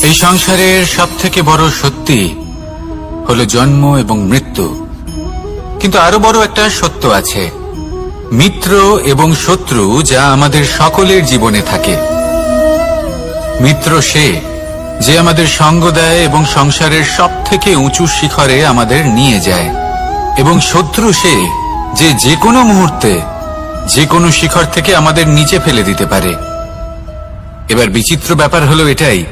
এই সংসারের সবথেকে বড় সত্যি হলো জন্ম এবং মৃত্যু। কিন্তু আরো বড় একটা সত্য আছে, মিত্র এবং শত্রু, যা আমাদের সকলের জীবনে থাকে। মিত্র সে যে আমাদের সঙ্গ দেয় এবং সংসারের সবথেকে উঁচু শিখরে আমাদের নিয়ে যায়, এবং শত্রু সে যে যে কোনো মুহূর্তে যে কোনো শিখর থেকে আমাদের নিচে ফেলে দিতে পারে। এবার বিচিত্র ব্যাপার হলো এটাই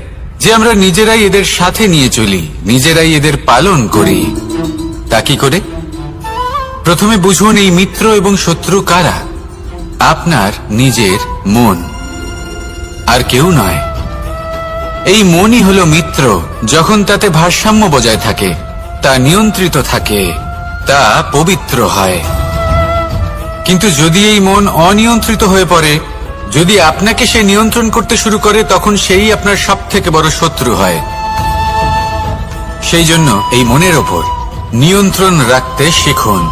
যে আমরা নিজেরাই এদের সাথে নিয়ে চলি, নিজেরাই এদের পালন করি। তা কি করে? প্রথমে বুঝুন এই মিত্র এবং শত্রু কারা। আপনার নিজের মন, আর কেউ নয়। এই মনই হলো মিত্র যখন তাতে ভারসাম্য বজায় থাকে, তা নিয়ন্ত্রিত থাকে, তা পবিত্র হয়। কিন্তু যদি এই মন অনিয়ন্ত্রিত হয়ে পড়ে, যদি আপনাকে সে নিয়ন্ত্রণ করতে শুরু করে, তখন সেই আপনার সবথেকে বড় শত্রু হয়। সেই জন্য এই মনের ওপর নিয়ন্ত্রণ রাখতে শিখুন,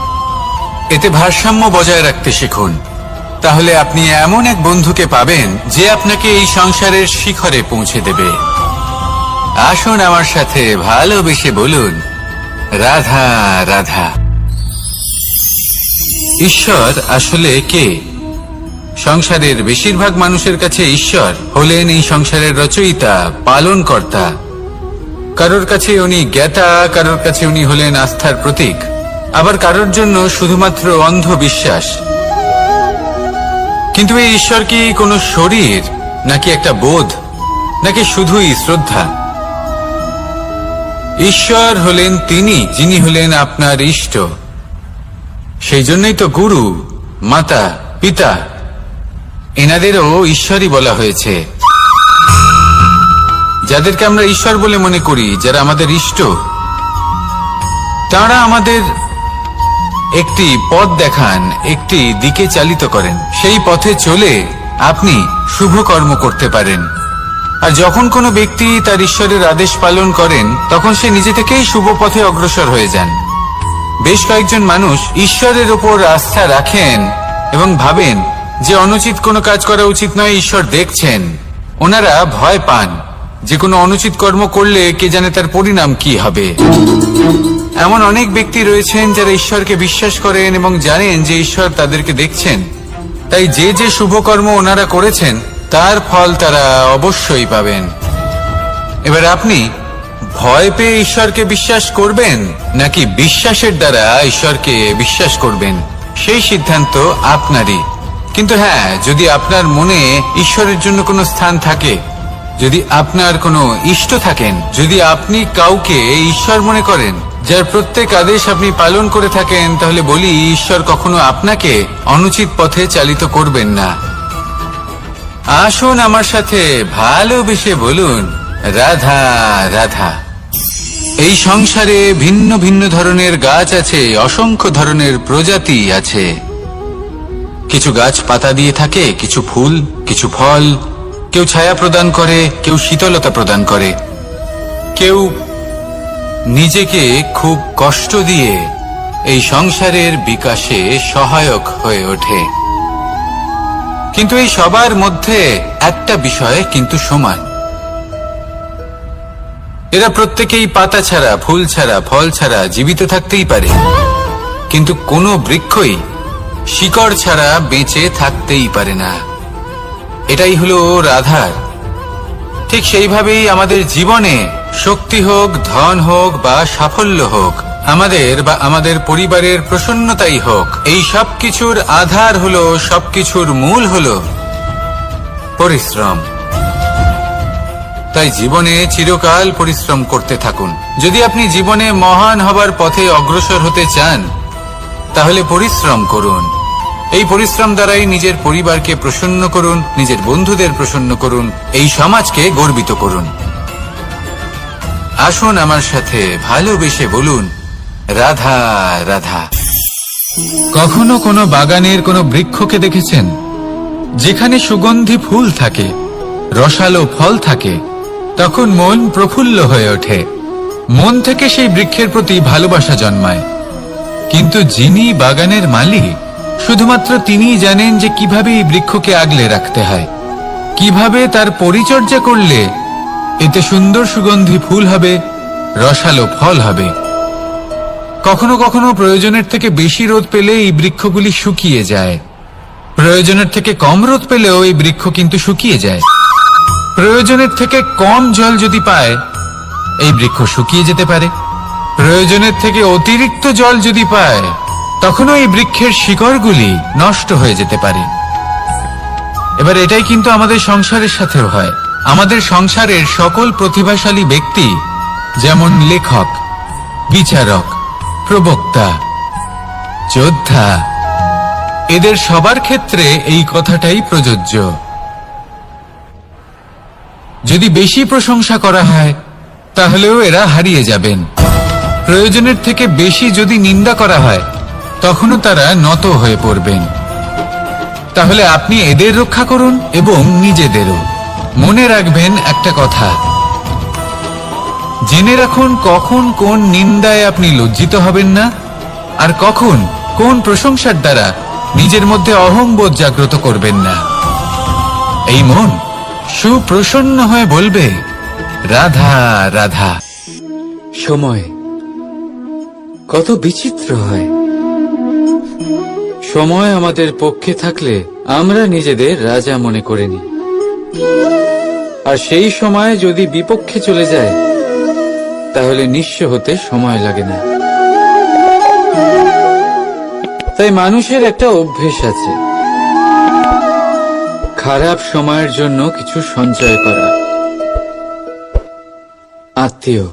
এতে ভারসাম্য বজায় রাখতে শিখুন। তাহলে আপনি এমন এক বন্ধুকে পাবেন যে আপনাকে এই সংসারের শিখরে পৌঁছে দেবে। আসুন আমার সাথে ভালোবেসে বলুন, রাধা রাধা। ঈশ্বর আসলে কে? সংসারের বেশিরভাগ মানুষের কাছে ঈশ্বর হলেন এই সংসারের রচয়িতা, পালনকর্তা। কারোর কাছে উনি জ্ঞাতা, কারোর কাছে উনি হলেন আস্থার প্রতীক, আবার কারোর জন্য শুধুমাত্র অন্ধ বিশ্বাস। কিন্তু এই ঈশ্বর কি কোনো শরীর, নাকি একটা বোধ, নাকি শুধুই শ্রদ্ধা? ঈশ্বর হলেন তিনি যিনি হলেন আপনার ইষ্ট। সেই জন্যই তো গুরু, মাতা, পিতা এনাদেরও ঈশ্বরই বলা হয়েছে। যাদেরকে আমরা ঈশ্বর বলে মনে করি, যারা আমাদের ইষ্ট, তারা আমাদের একটি পথ দেখান, একটি দিকে চালিত করেন। সেই পথে চলে আপনি শুভ কর্ম করতে পারেন। আর যখন কোনো ব্যক্তি তার ঈশ্বরের আদেশ পালন করেন, তখন সে নিজে থেকেই শুভ পথে অগ্রসর হয়ে যান। বেশ কয়েকজন মানুষ ঈশ্বরের ওপর আস্থা রাখেন এবং ভাবেন যে অনুচিত কোনো কাজ করা উচিত নয়, ঈশ্বর দেখছেন। ওনারা ভয় পান যে কোনো অনুচিত কর্ম করলে কে জানে তার পরিণাম কি হবে। এমন অনেক ব্যক্তি রয়েছেন যারা ঈশ্বরকে বিশ্বাস করেন এবং জানেন যে ঈশ্বর তাদেরকে দেখছেন। তাই যে যে শুভ কর্ম ওনারা করেছেন তার ফল তারা অবশ্যই পাবেন। এবার আপনি ভয় পেয়ে ঈশ্বরকে বিশ্বাস করবেন, নাকি বিশ্বাসের দ্বারা ঈশ্বরকে বিশ্বাস করবেন, সেই সিদ্ধান্ত আপনারই। কিন্তু হ্যাঁ, যদি আপনার মনে ঈশ্বরের জন্য কোনো স্থান থাকে, যদি আপনার কোনো ইষ্ট থাকেন, যদি আপনি কাউকে ঈশ্বর মনে করেন, যার প্রত্যেক আদেশ আপনি পালন করে থাকেন, তাহলে বলি, ঈশ্বর কখনো আপনাকে অনুচিত পথে চালিত করবেন না। আসুন আমার সাথে ভালোবেসে বলুন, রাধা রাধা। এই সংসারে ভিন্ন ভিন্ন ধরনের গাছ আছে, অসংখ্য ধরনের প্রজাতি আছে। কিছু গাছ পাতা দিয়ে থাকে, কিছু ফুল, কিছু ফল। কেউ ছায়া প্রদান করে, কেউ শীতলতা প্রদান করে, কেউ নিজেকে খুব কষ্ট দিয়ে এই সংসারের বিকাশে সহায়ক হয়ে ওঠে। কিন্তু এই সবার মধ্যে একটা বিষয় কিন্তু সমান, এরা প্রত্যেকেই পাতা ছাড়া, ফুল ছাড়া, ফল ছাড়া জীবিত থাকতেই পারে, কিন্তু কোনো বৃক্ষই শিকড় ছাড়া বেঁচে থাকতেই পারে না। এটাই হলো রাধার। ঠিক সেইভাবেই আমাদের জীবনে শক্তি হোক, ধন হোক বা সাফল্য হোক, আমাদের বা আমাদের পরিবারের প্রসন্নতাই হোক, এই সবকিছুর আধার হলো, সবকিছুর মূল হলো পরিশ্রম। তাই জীবনে চিরকাল পরিশ্রম করতে থাকুন। যদি আপনি জীবনে মহান হবার পথে অগ্রসর হতে চান, তাহলে পরিশ্রম করুন। এই পরিশ্রম দ্বারাই নিজের পরিবারকে প্রসন্ন করুন, নিজের বন্ধুদের প্রসন্ন করুন, এই সমাজকে গর্বিত করুন। আসুন আমার সাথে ভালোবেসে বলুন, রাধা রাধা। কখনো কোনো বাগানের কোনো বৃক্ষকে দেখেছেন যেখানে সুগন্ধি ফুল থাকে, রসালো ফল থাকে? তখন মন প্রফুল্ল হয়ে ওঠে, মন থেকে সেই বৃক্ষের প্রতি ভালোবাসা জন্মায়। কিন্তু যিনি বাগানের মালিক, শুধুমাত্র তিনিই জানেন যে কিভাবে এই বৃক্ষকে আগলে রাখতে হয়, কিভাবে তার পরিচর্যা করলে এতে সুন্দর সুগন্ধি ফুল হবে, রসালো ফল হবে। কখনো কখনো প্রয়োজনের থেকে বেশি রোদ পেলে এই বৃক্ষগুলি শুকিয়ে যায়, প্রয়োজনের থেকে কম রোদ পেলেও এই বৃক্ষ কিন্তু শুকিয়ে যায়। প্রয়োজনের থেকে কম জল যদি পায়, এই বৃক্ষ শুকিয়ে যেতে পারে। প্রয়োজনের থেকে অতিরিক্ত জল যদি পায়, তখনও এই বৃক্ষের শিকড়গুলি নষ্ট হয়ে যেতে পারে। এবার এটাই কিন্তু আমাদের সংসারের সাথেও হয়। আমাদের সংসারের সকল প্রতিভাশালী ব্যক্তি, যেমন লেখক, বিচারক, প্রবক্তা, যোদ্ধা, এদের সবার ক্ষেত্রে এই কথাটাই প্রযোজ্য। যদি বেশি প্রশংসা করা হয়, তাহলেও এরা হারিয়ে যাবেন। প্রয়োজনের থেকে বেশি যদি নিন্দা করা হয়, তখনও তারা নত হয়ে পড়বেন। তাহলে আপনি এদের রক্ষা করুন এবং নিজেদেরও। মনে রাখবেন একটা কথা, জেনে রাখুন কখন কোন নিন্দায় আপনি লজ্জিত হবেন না, আর কখন কোন প্রশংসার দ্বারা নিজের মধ্যে অহংবোধ জাগ্রত করবেন না। এই মন সুপ্রসন্ন হয়ে বলবে, রাধা রাধা। সময় কত বিচিত্র হয়। সময় আমাদের পক্ষে থাকলে আমরা নিজেদের রাজা মনে করে নিই, আর সেই সময় যদি বিপক্ষে চলে যায়, তাহলে নিঃস্ব হতে সময় লাগে না। তাই মানুষের একটা অভ্যেস আছে, খারাপ সময়ের জন্য কিছু সঞ্চয় করা। আত্মীয়,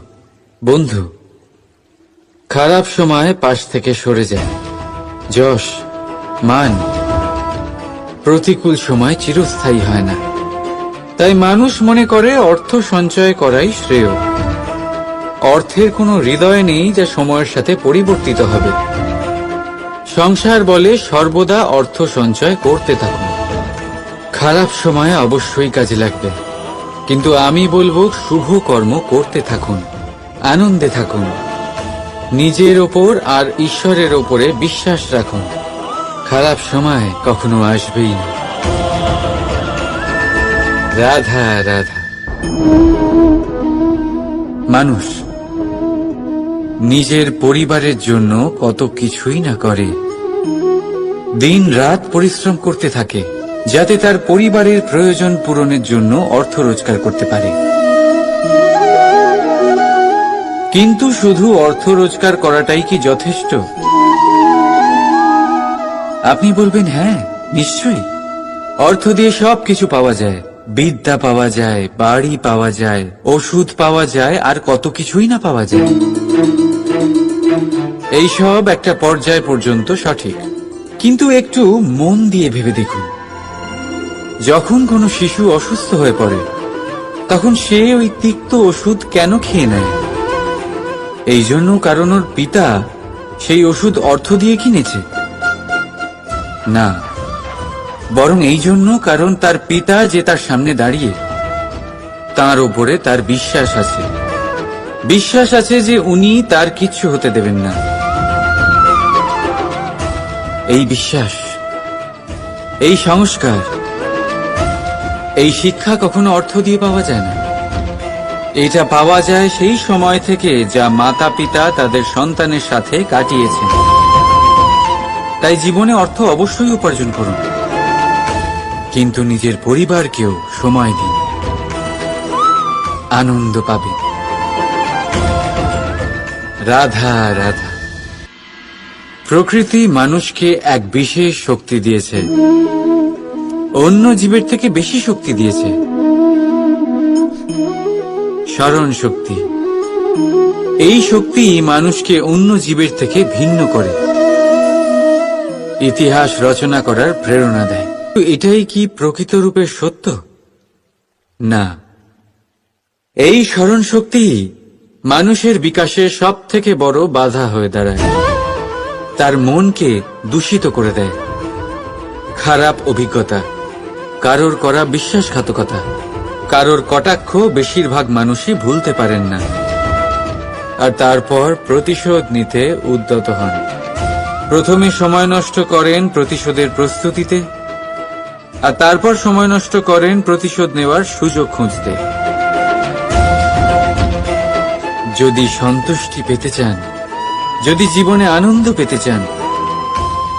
বন্ধু খারাপ সময় পাশ থেকে সরে যায়। যশ, মান প্রতিকূল সময় চিরস্থায়ী হয় না। তাই মানুষ মনে করে অর্থ সঞ্চয় করাই শ্রেয়। অর্থের কোনো হৃদয় নেই যা সময়ের সাথে পরিবর্তিত হবে। সংসার বলে সর্বদা অর্থ সঞ্চয় করতে থাকুন। খারাপ সময়ে অবশ্যই কাজে লাগবে, কিন্তু আমি বলবো শুভ কর্ম করতে থাকুন, আনন্দে থাকুন, নিজের ওপর আর ঈশ্বরের ওপরে বিশ্বাস রাখুন। খারাপ সময় কখনো আসবেই না। রাধা রাধা। মানুষ নিজের পরিবারের জন্য কত কিছুই না করে, দিন রাত পরিশ্রম করতে থাকে, যাতে তার পরিবারের প্রয়োজন পূরণের জন্য অর্থ রোজগার করতে পারে। কিন্তু শুধু অর্থ রোজগার করাটাই কি যথেষ্ট? আপনি বলবেন, হ্যাঁ নিশ্চয়ই, অর্থ দিয়ে সব কিছু পাওয়া যায়, বিদ্যা পাওয়া যায়, বাড়ি পাওয়া যায়, ওষুধ পাওয়া যায়, আর কত কিছুই না পাওয়া যায়। এই সব একটা পর্যায় পর্যন্ত সঠিক, কিন্তু একটু মন দিয়ে ভেবে দেখুন, যখন কোনো শিশু অসুস্থ হয়ে পড়ে, তখন সে ওই তিক্ত ওষুধ কেন খেয়ে নেয়? এই জন্য কারণ ওর পিতা সেই ওষুধ অর্থ দিয়ে কিনেছে? না, বরং এই জন্য কারণ তার পিতা যে তার সামনে দাঁড়িয়ে, তার ওপরে তার বিশ্বাস আছে। বিশ্বাস আছে যে উনি তার কিচ্ছু হতে দেবেন না। এই বিশ্বাস, এই সংস্কার, এই শিক্ষা কখনো অর্থ দিয়ে পাওয়া যায় না। এটা পাওয়া যায় সেই সময় থেকে যা মাতা পিতা তাদের সন্তানের সাথে কাটিয়েছেন। তাই জীবনে অর্থ অবশ্যই উপার্জন করুন, কিন্তু নিজের পরিবারকেও সময় দিন, আনন্দ পাবে। রাধা রাধা। প্রকৃতি মানুষকে এক বিশেষ শক্তি দিয়েছে, অন্য জীবের থেকে বেশি শক্তি দিয়েছে, স্মরণ শক্তি। এই শক্তি মানুষকে অন্য জীবের থেকে ভিন্ন করে, ইতিহাস রচনা করার প্রেরণা দেয়। এটাই কি প্রকৃত রূপে সত্য? না, এই স্মরণ শক্তি মানুষের বিকাশের সব থেকে বড় বাধা হয়ে দাঁড়ায়। তার মনকে দূষিত করে দেয়। খারাপ অভিজ্ঞতা, কারোর করা বিশ্বাসঘাতকতা, কারোর কটাক্ষ বেশিরভাগ মানুষই ভুলতে পারেন না, আর তারপর প্রতিশোধ নিতে উদ্যত হন। প্রথমে সময় নষ্ট করেন প্রতিশোধের প্রস্তুতিতে, আর তারপর সময় নষ্ট করেন প্রতিশোধ নেওয়ার সুযোগ খুঁজতে। যদি সন্তুষ্টি পেতে চান, যদি জীবনে আনন্দ পেতে চান,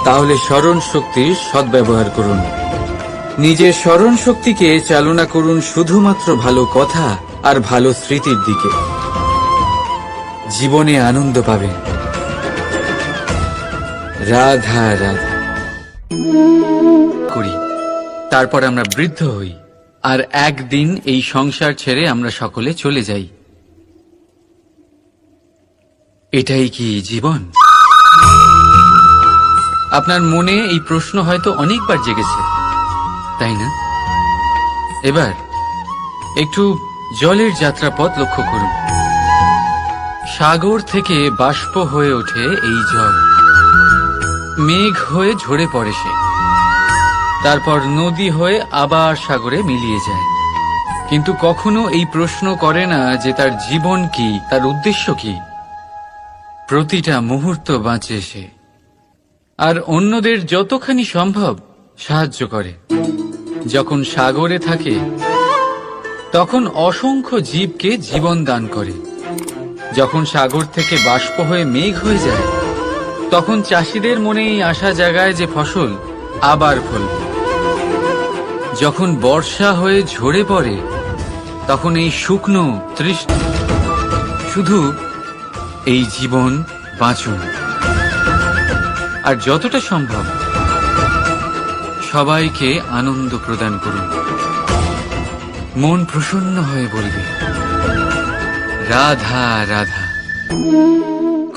তাহলে স্মরণ শক্তির সদ্ব্যবহার করুন। নিজের স্মরণ শক্তিকে চালনা করুন শুধুমাত্র ভালো কথা আর ভালো স্মৃতির দিকে। জীবনে আনন্দ পাবেন। রাধা রাধা করি, তারপর আমরা বৃদ্ধ হই, আর একদিন এই সংসার ছেড়ে আমরা সকলে চলে যাই। এটাই কি জীবন? আপনার মনে এই প্রশ্ন হয়তো অনেকবার জেগেছে, তাই না? এবার একটু জলের যাত্রাপথ লক্ষ্য করুন। সাগর থেকে বাষ্প হয়ে ওঠে এই জল, মেঘ হয়ে ঝরে পড়ে সে, তারপর নদী হয়ে আবার সাগরে মিলিয়ে যায়। কিন্তু কখনো এই প্রশ্ন করে না যে তার জীবন কি, তার উদ্দেশ্য কি। প্রতিটা মুহূর্ত বাঁচে সে, আর অন্যদের যতখানি সম্ভব সাহায্য করে। যখন সাগরে থাকে তখন অসংখ্য জীবকে জীবন দান করে। যখন সাগর থেকে বাষ্প হয়ে মেঘ হয়ে যায়, তখন চাষিদের মনে এই আশা জাগায় যে ফসল আবার ফলবে। যখন বর্ষা হয়ে ঝরে পড়ে, তখন এই শুকনো তৃষ্ণা। শুধু এই জীবন বাঁচুন, আর যতটা সম্ভব সবাইকে আনন্দ প্রদান করুন। মন প্রসন্ন হয়ে বলবে রাধা রাধা।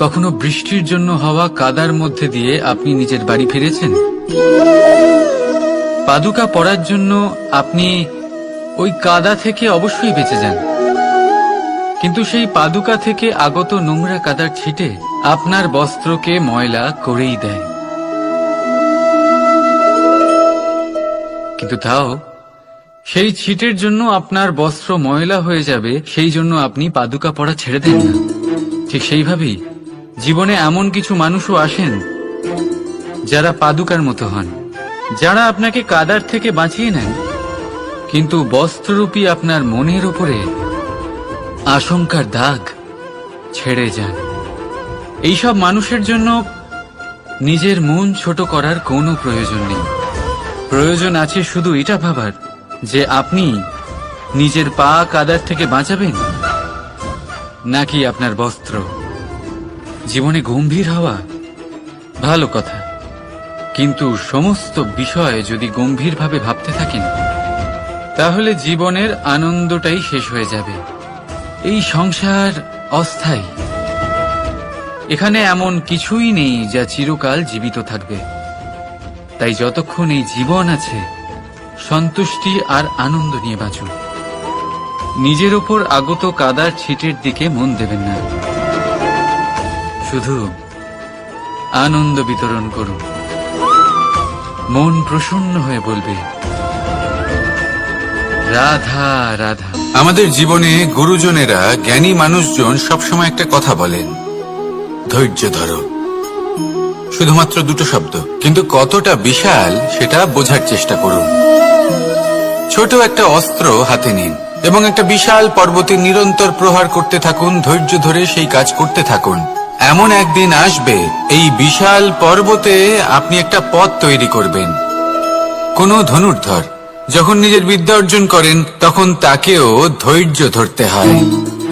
কখনো বৃষ্টির জন্য হওয়া কাদার মধ্যে দিয়ে আপনি নিজের বাড়ি ফিরেছেন? পাদুকা পরার জন্য আপনি ওই কাদা থেকে অবশ্যই বেঁচে যান, কিন্তু সেই পাদুকা থেকে আগত নোংরা কাদার ছিটে আপনার বস্ত্রকে ময়লা করেই দেয়। কিন্তু তাও সেই ছিটের জন্য আপনার বস্ত্র ময়লা হয়ে যাবে, সেই জন্য আপনি পাদুকা পরা ছেড়ে দেন না। ঠিক সেইভাবেই জীবনে এমন কিছু মানুষও আসেন যারা পাদুকার মতো হন, যারা আপনাকে কাদার থেকে বাঁচিয়ে নেন, কিন্তু বস্ত্ররূপী আপনার মনের উপরে আশঙ্কার দাগ ছেড়ে যান। এইসব মানুষের জন্য নিজের মন ছোট করার কোনো প্রয়োজন নেই। প্রয়োজন আছে শুধু এটা ভাবার যে আপনি নিজের পা কাদার থেকে বাঁচাবেন নাকি আপনার বস্ত্র। জীবনে গম্ভীর হওয়া ভালো কথা, কিন্তু সমস্ত বিষয় যদি গম্ভীরভাবে ভাবতে থাকেন, তাহলে জীবনের আনন্দটাই শেষ হয়ে যাবে। এই সংসার অস্থায়ী, এখানে এমন কিছুই নেই যা চিরকাল জীবিত থাকবে। তাই যতক্ষণ এই জীবন আছে, সন্তুষ্টি আর আনন্দ নিয়ে বাঁচুন। নিজের ওপর আগত কাদার ছিটের দিকে মন দেবেন না, শুধু আনন্দ বিতরণ করুন। মন প্রসন্ন হয়ে বলবে রাধা রাধা। আমাদের জীবনে গুরুজনেরা, জ্ঞানী মানুষজন সবসময় একটা কথা বলেন, ধৈর্য ধরো। শুধুমাত্র দুটো শব্দ, কিন্তু কতটা বিশাল সেটা বোঝার চেষ্টা করুন। ছোট একটা অস্ত্র হাতে নিন এবং একটা বিশাল পর্বতে নিরন্তর প্রহার করতে থাকুন। ধৈর্য ধরে সেই কাজ করতে থাকুন। এমন একদিন আসবে, এই বিশাল পর্বতে আপনি একটা পথ তৈরি করবেন। কোনো ধনুর্ধর যখন নিজের বিদ্যা অর্জন করেন, তখন তাকেও ধৈর্য ধরতে হয়,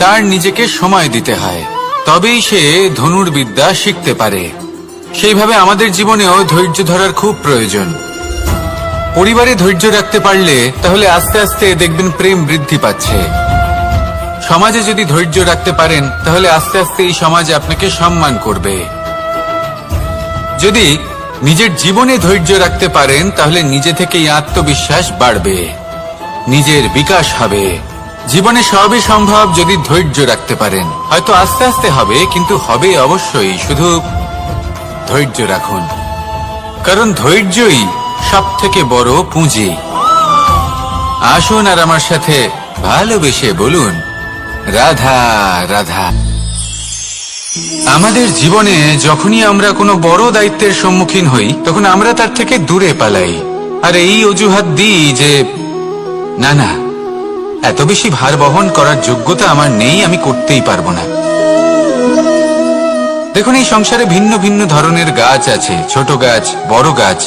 তার নিজেকে সময় দিতে হয়, তবেই সে ধনুর্বিদ্যা শিখতে পারে। সেইভাবে আমাদের জীবনেও ধৈর্য ধরার খুব প্রয়োজন। পরিবারে ধৈর্য রাখতে পারলে তাহলে আস্তে আস্তে দেখবেন প্রেম বৃদ্ধি পাচ্ছে। সমাজে যদি ধৈর্য রাখতে পারেন, তাহলে আস্তে আস্তে এই সমাজ আপনাকে সম্মান করবে। যদি নিজের জীবনে ধৈর্য রাখতে পারেন, তাহলে নিজে থেকেই আত্মবিশ্বাস বাড়বে, নিজের বিকাশ হবে। জীবনে সবই সম্ভব যদি ধৈর্য রাখতে পারেন। হয়তো আস্তে আস্তে হবে, কিন্তু হবে অবশ্যই। শুধু ধৈর্য রাখুন, কারণ ধৈর্যই সব থেকে বড় পুঁজি। আসুন আর আমার সাথে ভালোবেসে বলুন রাধা রাধা। আমাদের জীবনে যখনই আমরা কোনো বড় দায়িত্বের সম্মুখীন হই, তখন আমরা তার থেকে দূরে পালাই, আর এই অজুহাত দিই যে না না, এত বেশি ভার বহন করার যোগ্যতা আমার নেই, আমি করতেই পারবো না। দেখুন, এই সংসারে ভিন্ন ভিন্ন ধরনের গাছ আছে, ছোট গাছ, বড় গাছ,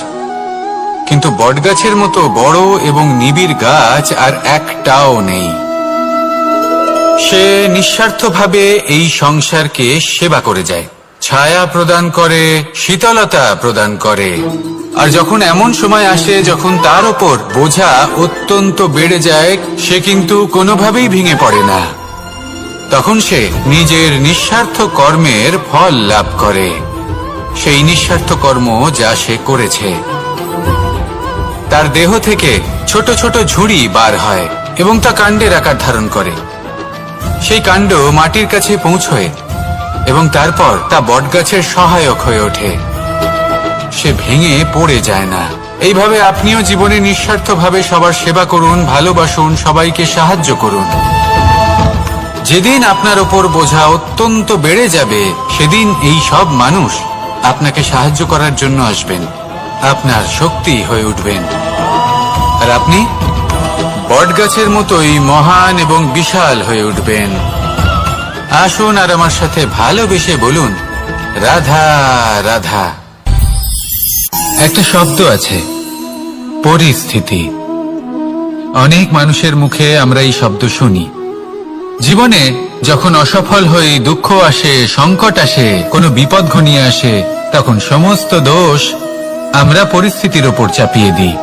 কিন্তু বটগাছের মতো বড় এবং নিবিড় গাছ আর একটাও নেই। সে নিঃস্বার্থভাবে এই সংসারকে সেবা করে যায়, ছায়া প্রদান করে, শীতলতা প্রদান করে। আর যখন এমন সময় আসে যখন তার ওপর বোঝা অত্যন্ত বেড়ে যায়, সে কিন্তু কোনোভাবেই ভেঙে পড়ে না। তখন সে নিজের নিঃস্বার্থ কর্মের ফল লাভ করে, সেই নিঃস্বার্থ কর্ম যা সে করেছে। তার দেহ থেকে ছোট ছোট ঝুড়ি বার হয় এবং তা কাণ্ডের আকার ধারণ করে। সেই কাণ্ড মাটির কাছে পৌঁছয় এবং তারপর তা বটগাছের সহায়ক হয়ে ওঠে। সে ভেঙে পড়ে যায় না। এইভাবে আপনিও জীবনে নিঃস্বার্থভাবে সবার সেবা করুন, ভালোবাসুন, সবাইকে সাহায্য করুন। যেদিন আপনার ওপর বোঝা অত্যন্ত বেড়ে যাবে, সেদিন এই সব মানুষ আপনাকে সাহায্য করার জন্য আসবেন, আপনার শক্তি হয়ে উঠবেন, আর আপনি বটগাছের মতোই মহান এবং বিশাল হয়ে উঠবেন। আসুন আর আমার সাথে ভালোবেসে বলুন, রাধা রাধা। একটা শব্দ আছে, পরিস্থিতি। অনেক মানুষের মুখে আমরা এই শব্দ শুনি। জীবনে যখন অসফল হয়ে দুঃখ আসে, সংকট আসে, কোনো বিপদ ঘনিয়ে আসে, তখন সমস্ত দোষ আমরা পরিস্থিতির ওপর চাপিয়ে দিই।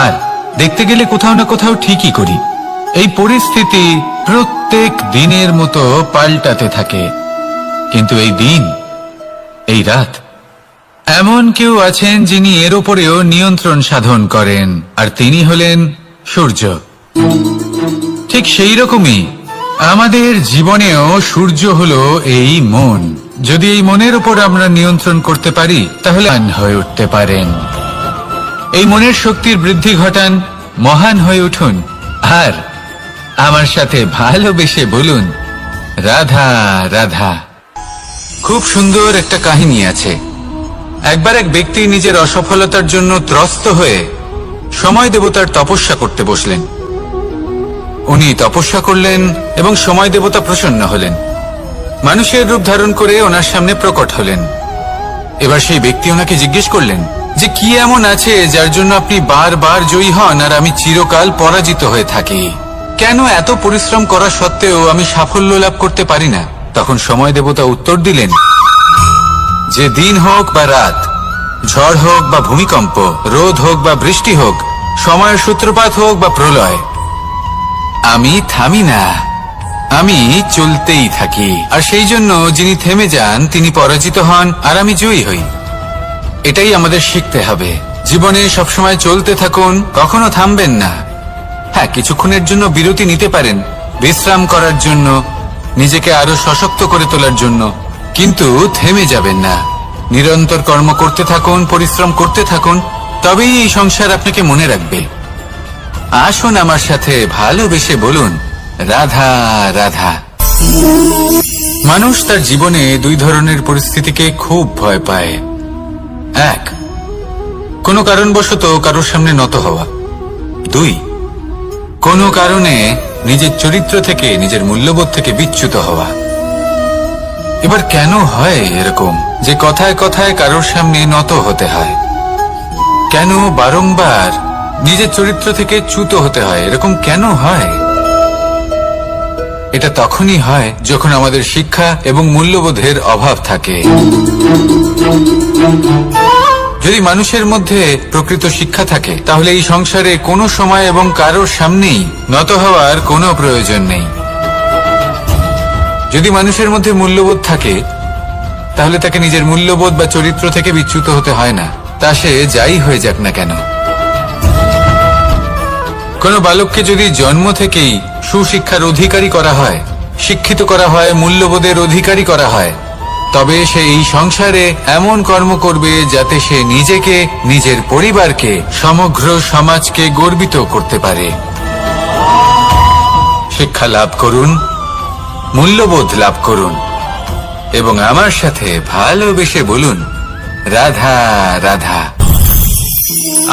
আর দেখতে গেলে কোথাও না কোথাও ঠিকই করি। এই পরিস্থিতি প্রত্যেক দিনের মতো পাল্টাতে থাকে, কিন্তু এই দিন, এই রাত, এমন কেউ আছেন যিনি এর উপরেও নিয়ন্ত্রণ সাধন করেন, আর তিনি হলেন সূর্য। ঠিক সেই রকমই আমাদের জীবনেও সূর্য হলো এই মন। যদি এই মনের উপর আমরা নিয়ন্ত্রণ করতে পারি, তাহলে মহান হয়ে উঠতে পারেন। এই মনের শক্তির বৃদ্ধি ঘটান, মহান হয়ে উঠুন, আর আমার সাথে ভালোবেসে বলুন, রাধা রাধা। খুব সুন্দর একটা কাহিনী আছে। একবার এক ব্যক্তি নিজের অসফলতার জন্য ত্রস্ত হয়ে সময় দেবতার তপস্যা করতে বসলেন। উনি তপস্যা করলেন এবং সময় দেবতা প্রসন্ন হলেন, মানুষের রূপ ধারণ করে ওনার সামনে প্রকট হলেন। এবার সেই ব্যক্তি ওনাকে জিজ্ঞেস করলেন যে কি এমন আছে যার জন্য আপনি বারবার জয়ী হন আর আমি চিরকাল পরাজিত হয়ে থাকি? কেন এত পরিশ্রম করা সত্ত্বেও আমি সাফল্য লাভ করতে পারি না? তখন সময় দেবতা উত্তর দিলেন যে দিন হোক বা রাত, ঝড় হোক বা ভূমিকম্প, রোদ হোক বা বৃষ্টি হোক, সময়ের সূত্রপাত হোক বা প্রলয়, আমি থামি না, আমি চলতেই থাকি। আর সেই জন্য যিনি থেমে যান তিনি পরাজিত হন আর আমি জয়ী হই। এটাই আমাদের শিখতে হবে। জীবনে সবসময় চলতে থাকুন, কখনো থামবেন না। হ্যাঁ, কিছুক্ষণের জন্য বিরতি নিতে পারেন, বিশ্রাম করার জন্য, নিজেকে আরো সশক্ত করে তোলার জন্য, কিন্তু থেমে যাবেন না। নিরন্তর কর্ম করতে থাকুন, পরিশ্রম করতে থাকুন, তবেই এই সংসার আপনাকে মনে রাখবে। আসুন আমার সাথে ভালোবেসে বলুন, রাধা রাধা। মানুষ তার জীবনে দুই ধরনের পরিস্থিতিকে খুব ভয় পায়। এক, কোনো কারণবশত কারোর সামনে নত হওয়া। দুই, কোনো কারণে নিজের চরিত্র থেকে, নিজের মূল্যবোধ থেকে বিচ্যুত হওয়া। এবার কেন হয় এরকম যে কথায় কথায় কারোর সামনে নত হতে হয়? কেন বারংবার নিজের চরিত্র থেকে চ্যুত হতে হয়? এরকম কেন হয়? এটা তখনই হয় যখন আমাদের শিক্ষা এবং মূল্যবোধের অভাব থাকে। যদি মানুষের মধ্যে প্রকৃত শিক্ষা থাকে, তাহলে এই সংসারে কোনো সময় এবং কারোর সামনেই নত হওয়ার কোনো প্রয়োজন নেই। যদি মানুষের মধ্যে মূল্যবোধ থাকে, তাহলে তাকে নিজের মূল্যবোধ বা চরিত্র থেকে বিচ্যুত হতে হয় না, তা সে যাই হয়ে যাক না কেন। কোনো বালককে যদি জন্ম থেকেই সুশিক্ষার অধিকারী করা হয়, শিক্ষিত করা হয়, মূল্যবোধের অধিকারী করা হয়, তবে সে এই সংসারে এমন কর্ম করবে যাতে সে নিজেকে, নিজের পরিবারকে, সমগ্র সমাজকে গর্বিত করতে পারে। শিক্ষা লাভ করুন, মূল্যবোধ লাভ করুন এবং আমার সাথে ভালোবেসে বলুন, রাধা রাধা।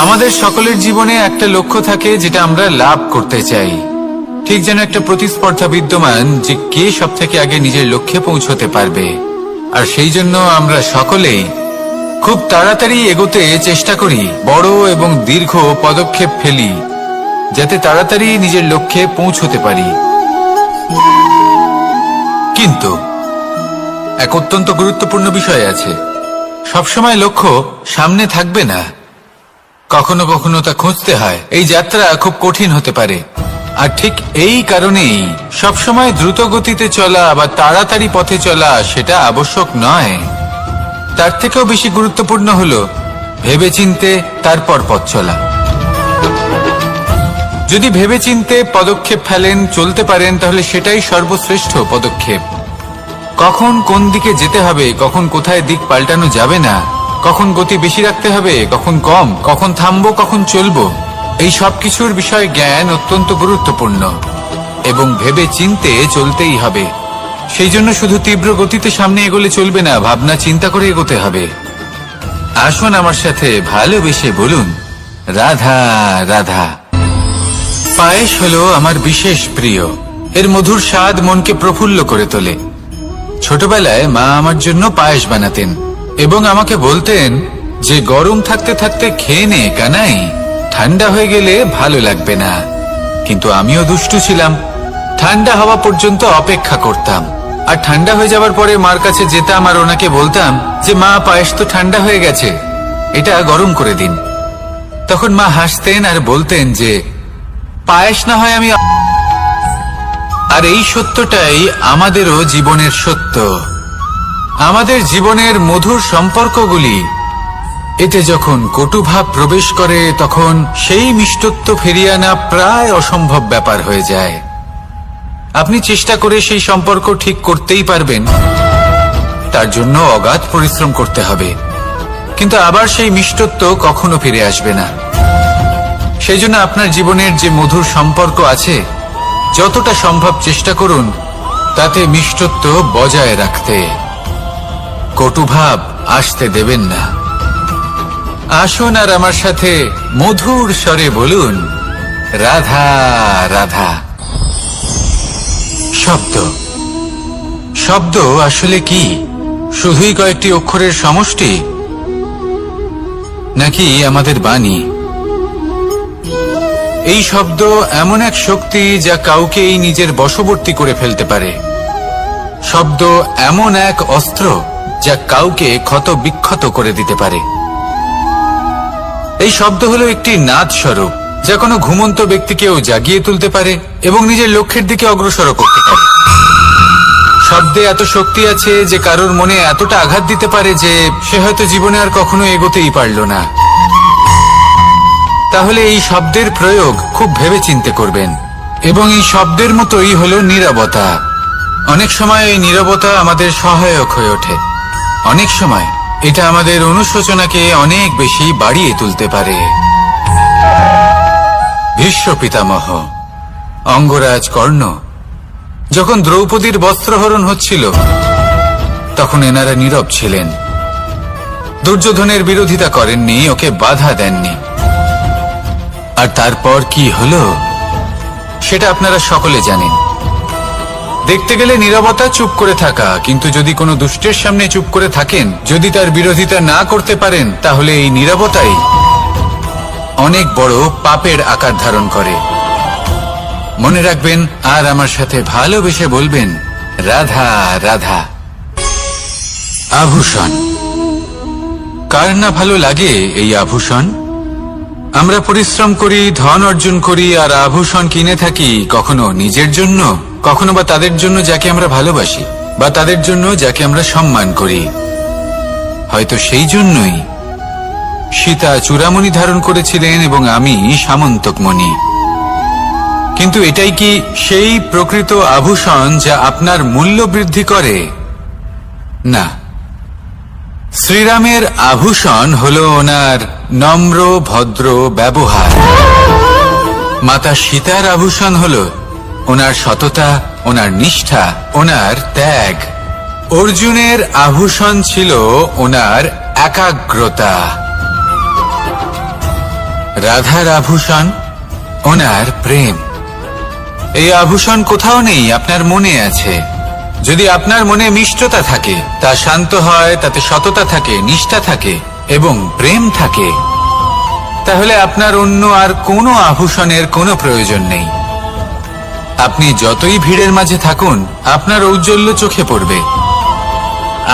আমাদের সকলের জীবনে একটা লক্ষ্য থাকে যেটা আমরা লাভ করতে চাই। ঠিক যেন একটা প্রতিস্পর্ধা বিদ্যমান যে কে সব থেকে আগে নিজের লক্ষ্যে পৌঁছতে পারবে। আর সেই জন্য আমরা সকলেই খুব তাড়াতাড়ি এগোতে চেষ্টা করি, বড় এবং দীর্ঘ পদক্ষেপ ফেলি, যাতে তাড়াতাড়ি নিজের লক্ষ্যে পৌঁছতে পারি। কিন্তু এক অত্যন্ত গুরুত্বপূর্ণ বিষয় আছে, সবসময় লক্ষ্য সামনে থাকবে না, কখনো কখনো তা খুঁজতে হয়। এই যাত্রা খুব কঠিন হতে পারে, আর ঠিক এই কারণেই সবসময় দ্রুত গতিতে চলা বা তাড়াতাড়ি পথে চলা সেটা আবশ্যক নয়। তার থেকেও বেশি গুরুত্বপূর্ণ হলো ভেবেচিন্তে তারপর পথ চলা। যদি ভেবেচিন্তে পদক্ষেপ ফেলেন, চলতে পারেন, তাহলে সেটাই সর্বশ্রেষ্ঠ পদক্ষেপ। কখন কোন দিকে যেতে হবে, কখন কোথায় দিক পাল্টানো যাবে না, কখন গতি বেশি রাখতে হবে, কখন কম, কখন থামবো, কখন চলবো, এই সব কিছুর বিষয়ে জ্ঞান অত্যন্ত গুরুত্বপূর্ণ এবং ভেবে চিন্তে চলতেই হবে। সেই জন্য শুধু তীব্র গতিতে সামনে এগোলে চলবে না, ভাবনা চিন্তা করে এগোতে হবে। আসুন আমার সাথে ভালোবেসে বলুন, রাধা রাধা। পায়েস হলো আমার বিশেষ প্রিয়। এর মধুর স্বাদ মনকে প্রফুল্ল করে তোলে। ছোটবেলায় মা আমার জন্য পায়েস বানাতেন এবং আমাকে বলতেন যে গরম থাকতে থাকতে খেয়ে নে কানাই, ঠান্ডা হয়ে গেলে ভালো লাগবে না। কিন্তু আমিও দুষ্টু ছিলাম, ঠান্ডা হওয়া পর্যন্ত অপেক্ষা করতাম, আর ঠান্ডা হয়ে যাওয়ার পরে মার কাছে যেতাম আর ওনাকে বলতাম যে মা, পায়েস তো ঠান্ডা হয়ে গেছে, এটা গরম করে দিন। তখন মা হাসতেন আর বলতেন যে পায়েস না হয় আমি। আর এই সত্যটাই আমাদেরও জীবনের সত্য। আমাদের জীবনের মধুর সম্পর্কগুলি, এতে যখন কটুভাব প্রবেশ করে তখন সেই মিষ্টত্ব ফিরিয়ে আনা প্রায় অসম্ভব ব্যাপার হয়ে যায়। আপনি চেষ্টা করে সেই সম্পর্ক ঠিক করতেই পারবেন, তার জন্য অগাধ পরিশ্রম করতে হবে, কিন্তু আবার সেই মিষ্টত্ব কখনো ফিরে আসবে না। সেই জন্য আপনার জীবনের যে মধুর সম্পর্ক আছে, যতটা সম্ভব চেষ্টা করুন তাতে মিষ্টত্ব বজায় রাখতে। কটুভাব আসতে দেবেন না। আসুন আর আমার সাথে মধুর স্বরে বলুন, রাধা রাধা। শব্দ, শব্দ আসলে কি? শুধুই কয়েকটি অক্ষরের সমষ্টি, নাকি আমাদের বাণী? এই শব্দ এমন এক শক্তি যা কাউকেই নিজের বশবর্তী করে ফেলতে পারে। শব্দ এমন এক অস্ত্র যা কাউকে ক্ষত বিক্ষত করে দিতে পারে। এই শব্দ হলো একটি নাদ স্বরূপ, যা কোনো ঘুমন্ত ব্যক্তিকেও জাগিয়ে তুলতে পারে এবং নিজের লক্ষ্যের দিকে অগ্রসর করতে পারে। শব্দে এত শক্তি আছে যে কারোর মনে এতটা আঘাত দিতে পারে যে সে হয়তো জীবনে আর কখনো এগোতেই পারল না। তাহলে এই শব্দের প্রয়োগ খুব ভেবেচিন্তে করবেন। এবং এই শব্দের মতোই হলো নীরবতা। অনেক সময় এই নীরবতা আমাদের সহায়ক হয়ে ওঠে, অনেক সময় এটা আমাদের অনুশোচনাকে অনেক বেশি বাড়িয়ে তুলতে পারে। ভীষ্ম পিতামহ, অঙ্গরাজ কর্ণ, যখন দ্রৌপদীর বস্ত্রহরণ হচ্ছিল তখন এনারা নীরব ছিলেন। দুর্যোধনের বিরোধিতা করেননি, ওকে বাধা দেননি। আর তারপর কি হলো সেটা আপনারা সকলে জানেন। দেখতে গেলে নীরবতা চুপ করে থাকা, কিন্তু যদি কোনো দুষ্টের সামনে চুপ করে থাকেন, যদি তার বিরোধিতা না করতে পারেন, তাহলে এই নীরবতাই অনেক বড় পাপের আকার ধারণ করে। মনে রাখবেন আর আমার সাথে ভালোবেসে বলবেন, রাধা রাধা। আভূষণ, কার না ভালো লাগে এই আভূষণ? আমরা পরিশ্রম করি, ধন অর্জন করি আর আভূষণ কিনে থাকি, কখনো নিজের জন্য, কখনো বা তাদের জন্য যাকে আমরা ভালোবাসি, বা তাদের জন্য যাকে আমরা সম্মান করি। হয়তো সেই জন্যই সীতা চূড়ামণি ধারণ করেছিলেন এবং আমি সামন্তকমণি। কিন্তু এটাই কি সেই প্রকৃত আভূষণ যা আপনার মূল্য বৃদ্ধি করে? না। শ্রীরামের আভূষণ হল ওনার নম্র ভদ্র ব্যবহার। মাতা সীতার আভূষণ হল ওনার সততা, ওনার নিষ্ঠা, ওনার ত্যাগ। অর্জুনের আভূষণ ছিল ওনার একাগ্রতা। রাধার আভূষণ ওনার প্রেম। এই আভূষণ কোথাও নেই, আপনার মনে আছে। যদি আপনার মনে মিষ্টতা থাকে, তা শান্ত হয়, তাতে সততা থাকে, নিষ্ঠা থাকে এবং প্রেম থাকে, তাহলে আপনার অন্য আর কোনো আভূষণের কোনো প্রয়োজন নেই। আপনি যতই ভিড়ের মাঝে থাকুন, আপনার ঔজ্জ্বল্য চোখে পড়বে।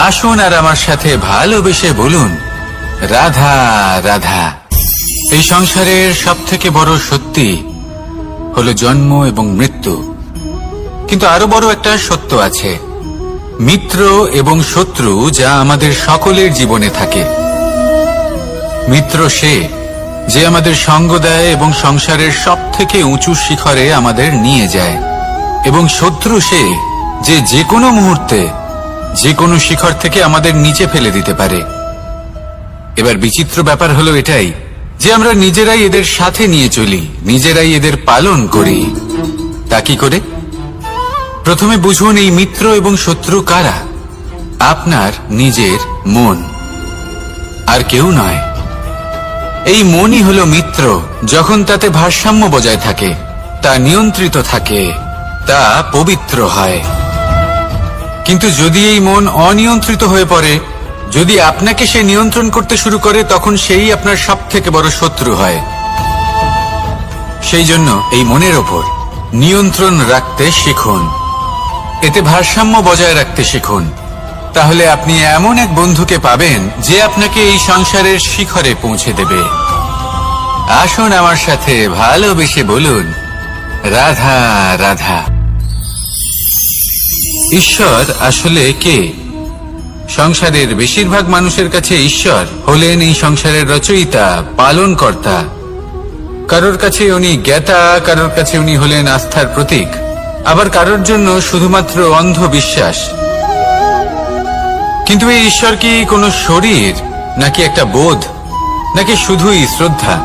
আসুন আর আমার সাথে ভালোবেসে বলুন, রাধা রাধা। এই সংসারের সবথেকে বড় সত্যি হলো জন্ম এবং মৃত্যু, কিন্তু আরো বড় একটা সত্য আছে, মিত্র এবং শত্রু, যা আমাদের সকলের জীবনে থাকে। মিত্র সে যে আমাদের সঙ্গ দেয় এবং সংসারের সবথেকে উঁচু শিখরে আমাদের নিয়ে যায়, এবং শত্রু সে যে যে কোনো মুহূর্তে যে কোনো শিখর থেকে আমাদের নিচে ফেলে দিতে পারে। এবার বিচিত্র ব্যাপার হলো এটাই যে আমরা নিজেরাই এদের সাথে নিয়ে চলি, নিজেরাই এদের পালন করি। তা কি করে? প্রথমে বুঝুন এই মিত্র এবং শত্রু কারা। আপনার নিজের মন, আর কেউ নয়। এই মনই হলো মিত্র যখন তাতে ভারসাম্য বজায় থাকে, তা নিয়ন্ত্রিত থাকে, তা পবিত্র হয়। কিন্তু যদি এই মন অনিয়ন্ত্রিত হয়ে পড়ে, যদি আপনাকে সে নিয়ন্ত্রণ করতে শুরু করে, তখন সেই আপনার সবথেকে বড় শত্রু হয়। সেই জন্য এই মনের ওপর নিয়ন্ত্রণ রাখতে শিখুন, এতে ভারসাম্য বজায় রাখতে শিখুন। তাহলে আপনি এমন এক বন্ধুকে পাবেন যে আপনাকে এই সংসারের শিখরে পৌঁছে দেবে। আসুন আমার সাথে ভালোবেসে বলুন, রাধা রাধা। ঈশ্বর আসলে কে? সংসারের বেশিরভাগ মানুষের কাছে ঈশ্বর হলেন এই সংসারের রচয়িতা, পালনকর্তা। কারোর কাছে উনি জ্ঞাতা, কারোর কাছে উনি হলেন আস্থার প্রতীক, আবার কারোর জন্য শুধুমাত্র অন্ধ বিশ্বাস। কিন্তু এই ঈশ্বর কি কোনো শরীর, নাকি একটা বোধ, নাকি শুধুই শ্রদ্ধা?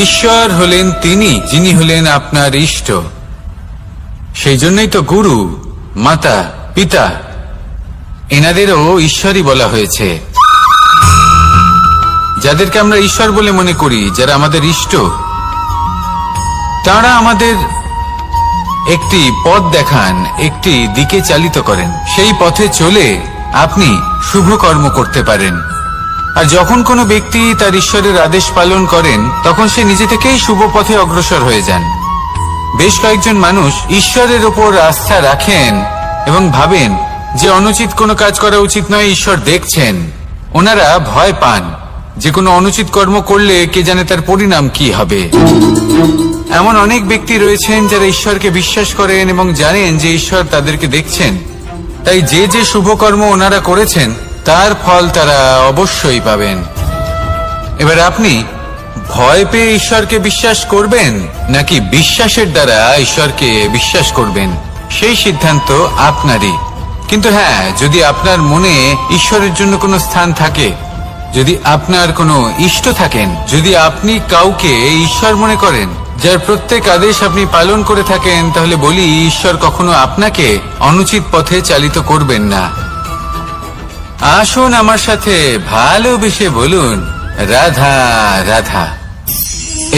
ঈশ্বর হলেন তিনি যিনি হলেন আপনার ইষ্ট। সেই জন্যই তো গুরু, মাতা, পিতা এনাদেরও ঈশ্বরই বলা হয়েছে। যাদেরকে আমরা ঈশ্বর বলে মনে করি, যারা আমাদের ইষ্ট, তারা আমাদের একটি পথ দেখান, একটি দিকে চালিত করেন। সেই পথে চলে আপনি শুভ কর্ম করতে পারেন। আর যখন কোনো ব্যক্তি তার ঈশ্বরের আদেশ পালন করেন, তখন সে নিজে থেকেই শুভ পথে অগ্রসর হয়ে যান। বেশ কয়েকজন মানুষ ঈশ্বরের ওপর আস্থা রাখেন এবং ভাবেন যে অনুচিত কোনো কাজ করা উচিত নয়, ঈশ্বর দেখছেন। ওনারা ভয় পান যে কোনো অনুচিত কর্ম করলে কে জানে তার পরিণাম কি হবে। এমন অনেক ব্যক্তি রয়েছেন যারা ঈশ্বরকে বিশ্বাস করেন এবং জানেন যে ঈশ্বর তাদেরকে দেখছেন, তাই যে যে শুভ কর্ম ওনারা করেছেন তার ফল তারা অবশ্যই পাবেন। এবার আপনি ভয় পেয়ে ঈশ্বরকে বিশ্বাস করবেন, নাকি বিশ্বাসের দ্বারা ঈশ্বরকে বিশ্বাস করবেন, সেই সিদ্ধান্ত আপনারই। কিন্তু হ্যাঁ, যদি আপনার মনে ঈশ্বরের জন্য কোনো স্থান থাকে, যদি আপনার কোনো ইষ্ট থাকেন, যদি আপনি কাউকে ঈশ্বর মনে করেন, যার প্রত্যেক আদেশ আপনি পালন করে থাকেন, তাহলে বলি, ঈশ্বর কখনো আপনাকে অনুচিত পথে চালিত করবেন না। আসুন আমার সাথে ভালোবেসে বলুন, রাধা রাধা।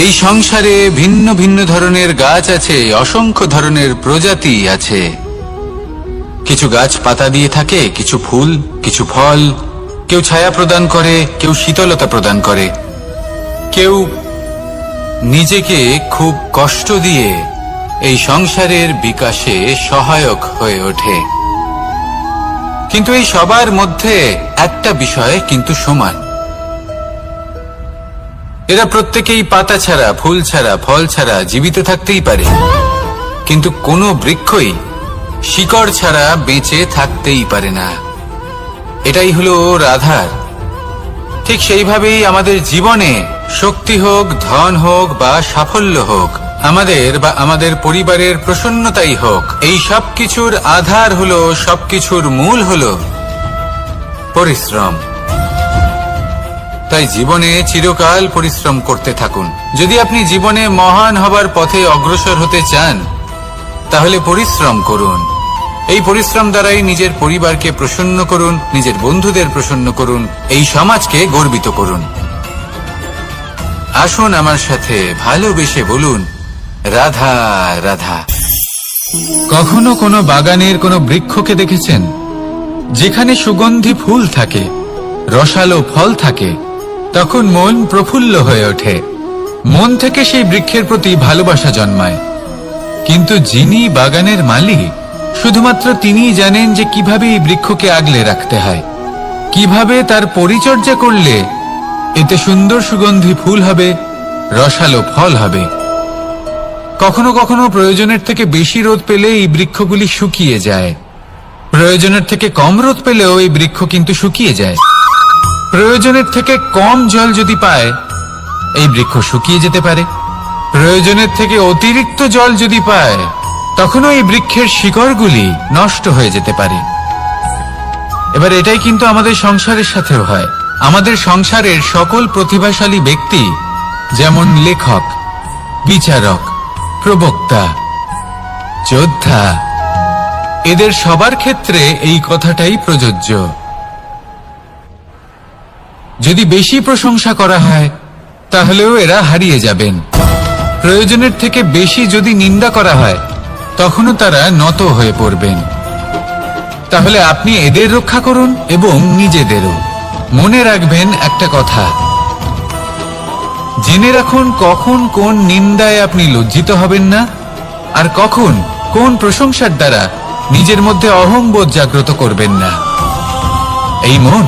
এই সংসারে ভিন্ন ভিন্ন ধরনের গাছ আছে, অসংখ্য ধরনের প্রজাতি আছে। কিছু গাছ পাতা দিয়ে থাকে, কিছু ফুল, কিছু ফল। কেউ ছায়া প্রদান করে, কেউ শীতলতা প্রদান করে, কেউ নিজেকে খুব কষ্ট দিয়ে এই সংসারের বিকাশে সহায়ক হয়ে ওঠে। কিন্তু এই সবার মধ্যে একটা বিষয় কিন্তু সমান, এরা প্রত্যেকেই পাতা ছাড়া, ফুল ছাড়া, ফল ছাড়া জীবিত থাকতেই পারে, কিন্তু কোনো বৃক্ষই শিকড় ছাড়া বেঁচে থাকতেই পারে না। এটাই হলো রাধার। ঠিক সেইভাবেই আমাদের জীবনে শক্তি হোক, ধন হোক বা সাফল্য হোক, আমাদের বা আমাদের পরিবারের প্রসন্নতাই হোক, এই সবকিছুর আধার হলো, সবকিছুর মূল হলো পরিশ্রম। তাই জীবনে চিরকাল পরিশ্রম করতে থাকুন। যদি আপনি জীবনে মহান হবার পথে অগ্রসর হতে চান, তাহলে পরিশ্রম করুন। এই পরিশ্রম দ্বারাই নিজের পরিবারকে প্রসন্ন করুন, নিজের বন্ধুদের প্রসন্ন করুন, এই সমাজকে গর্বিত করুন। আসুন আমার সাথে ভালোবেসে বলুন, রাধা রাধা। কখনো কোনো বাগানের কোনো বৃক্ষকে দেখেছেন যেখানে সুগন্ধি ফুল থাকে, রসালো ফল থাকে? তখন মন প্রফুল্ল হয়ে ওঠে, মন থেকে সেই বৃক্ষের প্রতি ভালোবাসা জন্মায়। কিন্তু যিনি বাগানের মালিক, শুধুমাত্র তিনিই জানেন যে কিভাবে এই বৃক্ষকে আগলে রাখতে হয়, কিভাবে তার পরিচর্যা করলে এতে সুন্দর সুগন্ধি ফুল হবে, রসালো ফল হবে। কখনো কখনো প্রয়োজনের থেকে বেশি রোদ পেলে এই বৃক্ষগুলি শুকিয়ে যায়, প্রয়োজনের থেকে কম রোদ পেলেও এই বৃক্ষ কিন্তু শুকিয়ে যায়। প্রয়োজনের থেকে কম জল যদি পায়, এই বৃক্ষ শুকিয়ে যেতে পারে। প্রয়োজনের থেকে অতিরিক্ত জল যদি পায়, তখনও এই বৃক্ষের শিকড়গুলি নষ্ট হয়ে যেতে পারে। এবার এটাই কিন্তু আমাদের সংসারের সাথেও হয়। আমাদের সংসারের সকল প্রতিভাশালী ব্যক্তি, যেমন লেখক, বিচারক, প্রবক্তা, যোদ্ধা, এদের সবার ক্ষেত্রে এই কথাটাই প্রযোজ্য। যদি বেশি প্রশংসা করা হয়, তাহলেও এরা হারিয়ে যাবেন। প্রয়োজনের থেকে বেশি যদি নিন্দা করা হয়, তখনও তারা নত হয়ে পড়বেন। তাহলে আপনি এদের রক্ষা করুন এবং নিজেদেরও। মনে রাখবেন একটা কথা, জেনে রাখুন কখন কোন নিন্দায় আপনি লজ্জিত হবেন না, আর কখন কোন প্রশংসার দ্বারা নিজের মধ্যে অহংবোধ জাগ্রত করবেন না। এই মন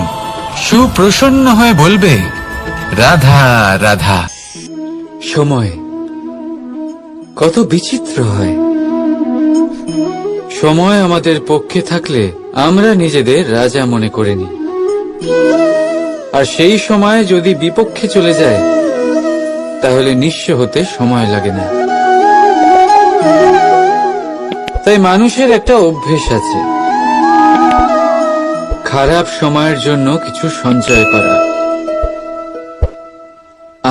সুপ্রসন্ন হয়ে বলবে, রাধা রাধা। সময় কত বিচিত্র হয়। সময় আমাদের পক্ষে থাকলে আমরা নিজেদের রাজা মনে করে নিই, আর সেই সময় যদি বিপক্ষে চলে যায়, তাহলে নিঃস্ব হতে সময় লাগে না। তাই মানুষের একটা অভ্যেস আছে, খারাপ সময়ের জন্য কিছু সঞ্চয় করা।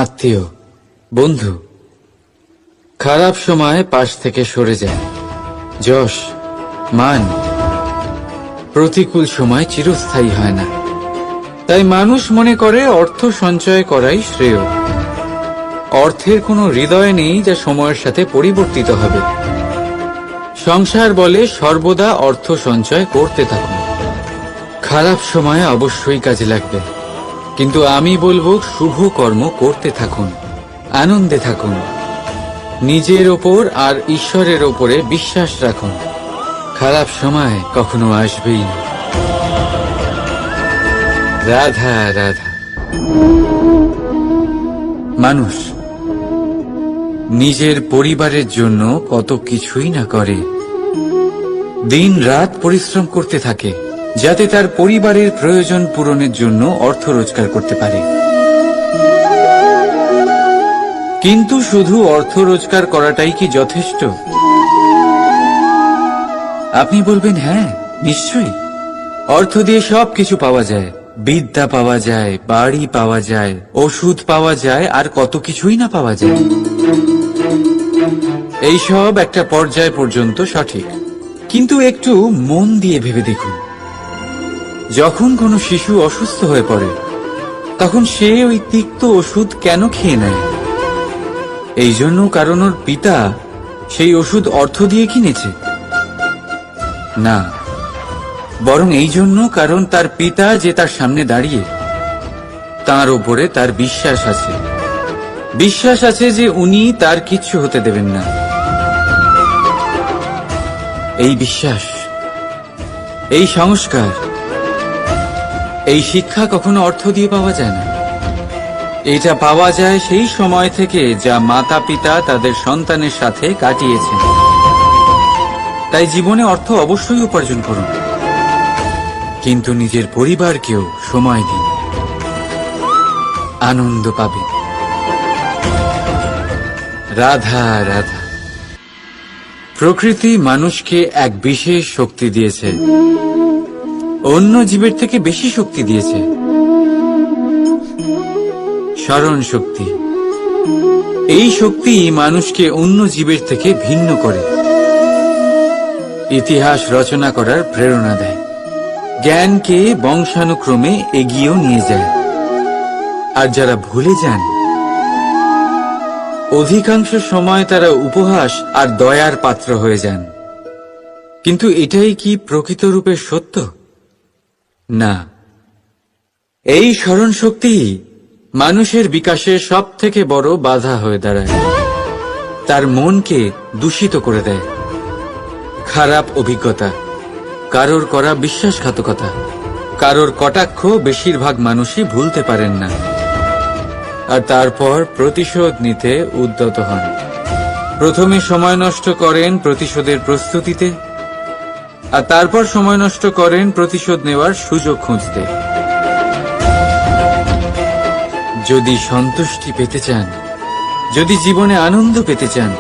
আত্মীয়, বন্ধু খারাপ সময় পাশ থেকে সরে যায়। যশ, মান প্রতিকূল সময় চিরস্থায়ী হয় না। তাই মানুষ মনে করে অর্থ সঞ্চয় করাই শ্রেয়। অর্থের কোনো হৃদয় নেই যা সময়ের সাথে পরিবর্তিত হবে। সংসার বলে সর্বদা অর্থ সঞ্চয় করতে থাকুন। খারাপ সময়ে অবশ্যই কাজে লাগবে, কিন্তু আমি বলবো শুভ কর্ম করতে থাকুন, আনন্দে থাকুন, নিজের ওপর আর ঈশ্বরের ওপরে বিশ্বাস রাখুন। খারাপ সময় কখনো আসবেই না। রাধা রাধা। মানুষ নিজের পরিবারের জন্য কত কিছুই না করে, দিন রাত পরিশ্রম করতে থাকে যাতে তার পরিবারের প্রয়োজন পূরণের জন্য অর্থ রোজগার করতে পারে। কিন্তু শুধু অর্থ রোজগার করাটাই কি যথেষ্ট? আপনি বলবেন, হ্যাঁ নিশ্চয়ই, অর্থ দিয়ে সব কিছু পাওয়া যায়, বিদ্যা পাওয়া যায়, বাড়ি পাওয়া যায়, ওষুধ পাওয়া যায়, আর কত কিছুই না পাওয়া যায়। এই সব একটা পর্যায় পর্যন্ত সঠিক, কিন্তু একটু মন দিয়ে ভেবে দেখুন, যখন কোনো শিশু অসুস্থ হয়ে পড়ে, তখন সে ওই তিক্ত ওষুধ কেন খেয়ে নেয়? এই জন্য কারণ ওর পিতা সেই ওষুধ অর্থ দিয়ে কিনেছে? না, বরং এই জন্য কারণ তার পিতা যে তার সামনে দাঁড়িয়ে, তার ওপরে তার বিশ্বাস আছে। বিশ্বাস আছে যে উনি তার কিচ্ছু হতে দেবেন না। এই বিশ্বাস, এই সংস্কার, এই শিক্ষা কখনো অর্থ দিয়ে পাওয়া যায় না। এটা পাওয়া যায় সেই সময় থেকে যা মাতা পিতা তাদের সন্তানের সাথে কাটিয়েছেন। তাই জীবনে অর্থ অবশ্যই উপার্জন করুন, কিন্তু নিজের পরিবারকেও সময় দিন, আনন্দ পাবেন। রাধা রাধা। প্রকৃতি মানুষকে এক বিশেষ শক্তি দিয়েছে, অন্য জীবের থেকে বেশি শক্তি দিয়েছে, স্মরণ শক্তি। এই শক্তি মানুষকে অন্য জীবের থেকে ভিন্ন করে, ইতিহাস রচনা করার প্রেরণা দেয়, জ্ঞানকে বংশানুক্রমে এগিয়েও নিয়ে যায়। আর যারা ভুলে যান, অধিকাংশ সময় তারা উপহাস আর দয়ার পাত্র হয়ে যান। কিন্তু এটাই কি প্রকৃত রূপে সত্য? না। এই স্মরণ শক্তি মানুষের বিকাশে সব থেকে বড় বাধা হয়ে দাঁড়ায়। তার মনকে দূষিত করে দেয়। খারাপ অভিজ্ঞতা, কারোর করা বিশ্বাসঘাতকতা, কারোর কটাক্ষ বেশিরভাগ মানুষই ভুলতে পারেন না, আর তারপর প্রতিশোধ নিতে উদ্যত হন। প্রথমে সময় নষ্ট করেন প্রতিশোধের প্রস্তুতিতে, আর তারপর সময় নষ্ট করেন প্রতিশোধ নেওয়ার সুযোগ খুঁজতে। যদি সন্তুষ্টি পেতে চান, যদি জীবনে আনন্দ পেতে চান,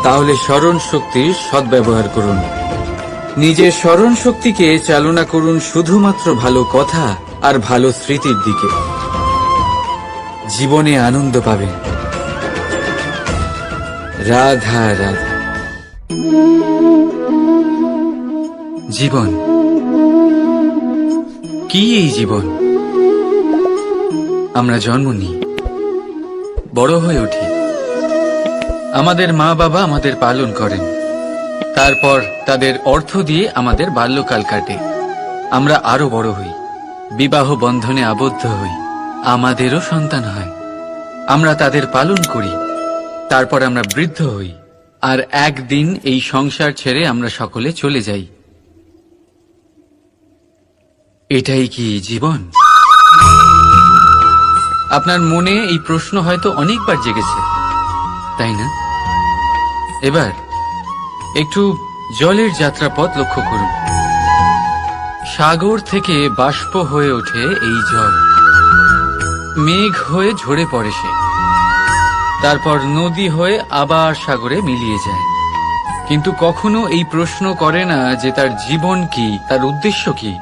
তাহলে স্মরণ শক্তির সদ্ব্যবহার করুন। নিজের স্মরণ শক্তিকে চালনা করুন শুধুমাত্র ভালো কথা আর ভালো স্মৃতির দিকে। জীবনে আনন্দ পাবেন। রাধা রাধা। জীবন কি? এই জীবন আমরা জন্ম নিই, বড় হয়ে উঠি, আমাদের মা বাবা আমাদের পালন করেন, তারপর তাদের অর্থ দিয়ে আমাদের বাল্যকাল কাটে, আমরা আরো বড় হই, বিবাহ বন্ধনে আবদ্ধ হই, আমাদেরও সন্তান হয়, আমরা তাদের পালন করি, তারপর আমরা বৃদ্ধ হই, আর একদিন এই সংসার ছেড়ে আমরা সকলে চলে যাই। এটাই কি জীবন? আপনার মনে এই প্রশ্ন হয়তো অনেকবার জেগেছে, তাই না? এবার একটু জলের যাত্রাপথ লক্ষ্য করুন। সাগর থেকে বাষ্প হয়ে ওঠে এই জল, মেঘ হয়ে ঝরে পড়ে সে, তারপর নদী হয়ে আবার সাগরে মিলিয়ে যায়। কিন্তু কখনো এই প্রশ্ন করে না যে তার জীবন কি, তার উদ্দেশ্য কি।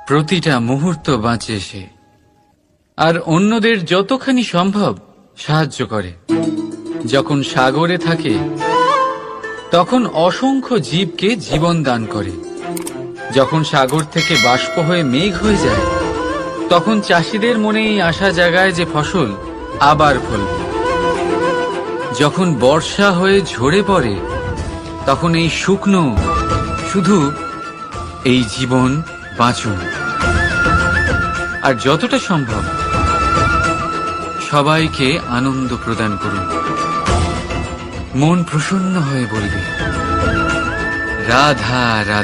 প্রতিটা মুহূর্ত বাঁচে সে, আর অন্যদের যতখানি সম্ভব সাহায্য করে। যখন সাগরে থাকে তখন অসংখ্য জীবকে জীবন দান করে। যখন সাগর থেকে বাষ্প হয়ে মেঘ হয়ে যায়, তখন চাষিদের মনে এই আশা জাগায় যে ফসল আবার ফলবে। যখন বর্ষা হয়ে ঝরে পড়ে, তখন এই শুকনো শুধু এই জীবন বাঁচুন। আর যতটা সম্ভব সবাইকে আনন্দ প্রদান করুন। মন প্রসন্ন হয়ে বলবে রাধা রাধা।